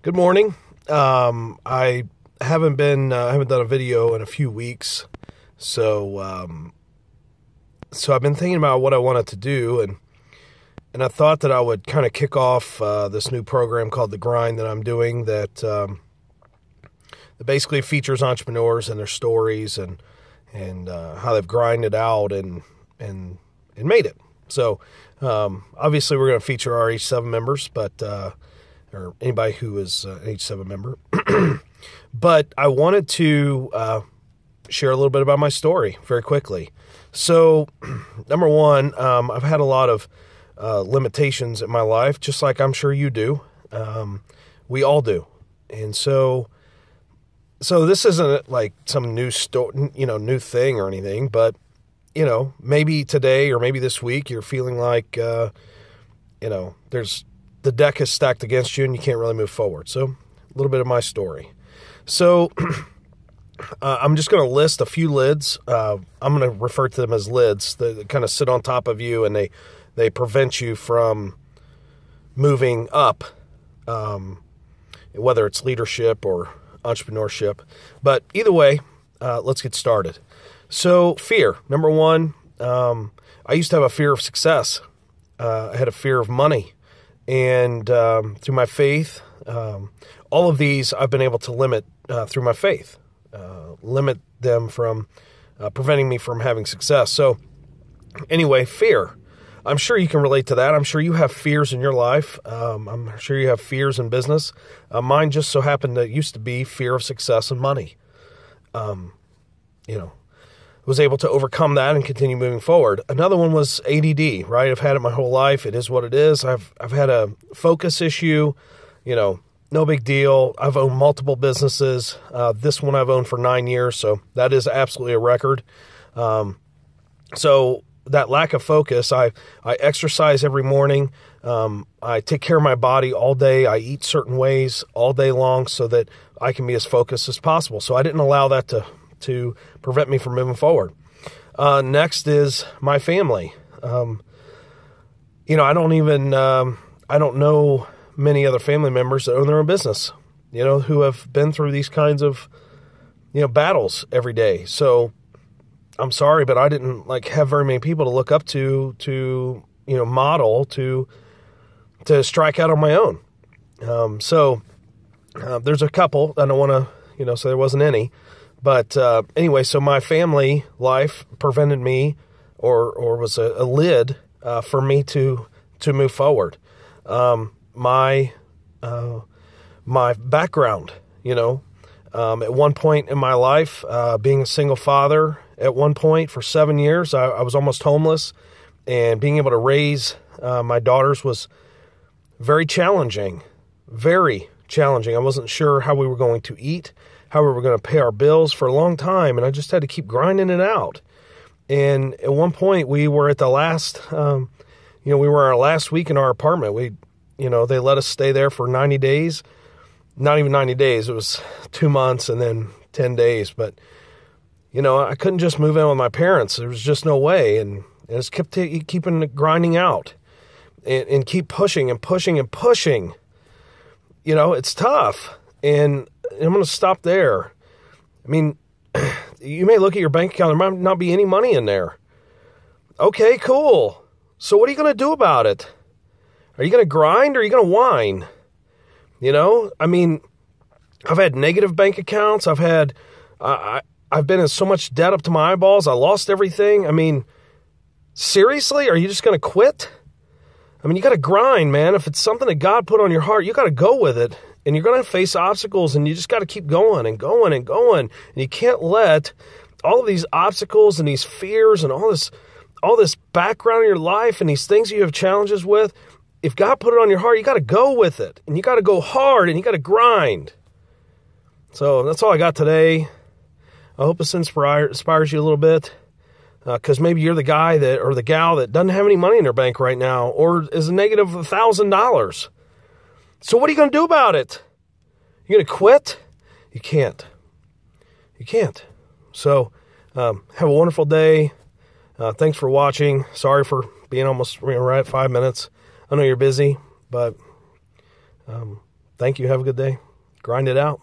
Good morning. I haven't done a video in a few weeks, so I've been thinking about what I wanted to do, and I thought that I would kind of kick off this new program called The Grind that I'm doing that basically features entrepreneurs and their stories and how they've grinded out and made it. So obviously we're going to feature our H7 members, but or anybody who is an H7 member. But I wanted to share a little bit about my story very quickly. So, number one, I've had a lot of limitations in my life, just like I'm sure you do. We all do. And so this isn't like some new new thing or anything, but, maybe today or maybe this week you're feeling like, the deck is stacked against you and you can't really move forward. So a little bit of my story. So I'm just going to list a few lids. I'm going to refer to them as lids that kind of sit on top of you and they prevent you from moving up, whether it's leadership or entrepreneurship. But either way, let's get started. So fear, number one, I used to have a fear of success. I had a fear of money. And through my faith, all of these I've been able to limit through my faith, limit them from preventing me from having success. So anyway, fear. I'm sure you can relate to that. I'm sure you have fears in your life. I'm sure you have fears in business. Mine just so happened to used to be fear of success and money. Was able to overcome that and continue moving forward. Another one was ADD, right? I've had it my whole life. It is what it is. I've had a focus issue, no big deal. I've owned multiple businesses. This one I've owned for 9 years, so that is absolutely a record. So that lack of focus, I exercise every morning. I take care of my body all day. I eat certain ways all day long so that I can be as focused as possible. So I didn't allow that to prevent me from moving forward. Next is my family. I don't know many other family members that own their own business, who have been through these kinds of, battles every day. So I'm sorry, but I didn't have very many people to look up to model, to strike out on my own. There's a couple. I don't want to, say there wasn't any. But anyway, so my family life prevented me or was a lid for me to move forward. My background, at one point in my life, being a single father, at one point for 7 years, I was almost homeless, and being able to raise my daughters was very challenging, very challenging. I wasn't sure how we were going to eat, how we were going to pay our bills for a long time, and I just had to keep grinding it out. And at one point, we were at the last, we were our last week in our apartment. They let us stay there for 90 days. Not even 90 days. It was 2 months and then 10 days. But, I couldn't just move in with my parents. There was just no way. And I just kept keeping grinding out and keep pushing and pushing and pushing. It's tough. And I'm going to stop there. I mean, you may look at your bank account. There might not be any money in there. Okay, cool. So what are you going to do about it? Are you going to grind or are you going to whine? I've had negative bank accounts. I've been in so much debt up to my eyeballs. I lost everything. Seriously? Are you just going to quit? You got to grind, man. If it's something that God put on your heart, you got to go with it. And you're going to face obstacles, and you just got to keep going and going and going. And you can't let all of these obstacles and these fears and all this background in your life and these things you have challenges with, if God put it on your heart, you got to go with it. And you got to go hard, and you got to grind. So that's all I got today. I hope this inspires you a little bit. Because maybe you're the guy or the gal that doesn't have any money in their bank right now, or is a negative $1,000. So what are you going to do about it? You're going to quit? You can't. You can't. So have a wonderful day. Thanks for watching. Sorry for being almost right at 5 minutes. I know you're busy, but Thank you. Have a good day. Grind it out.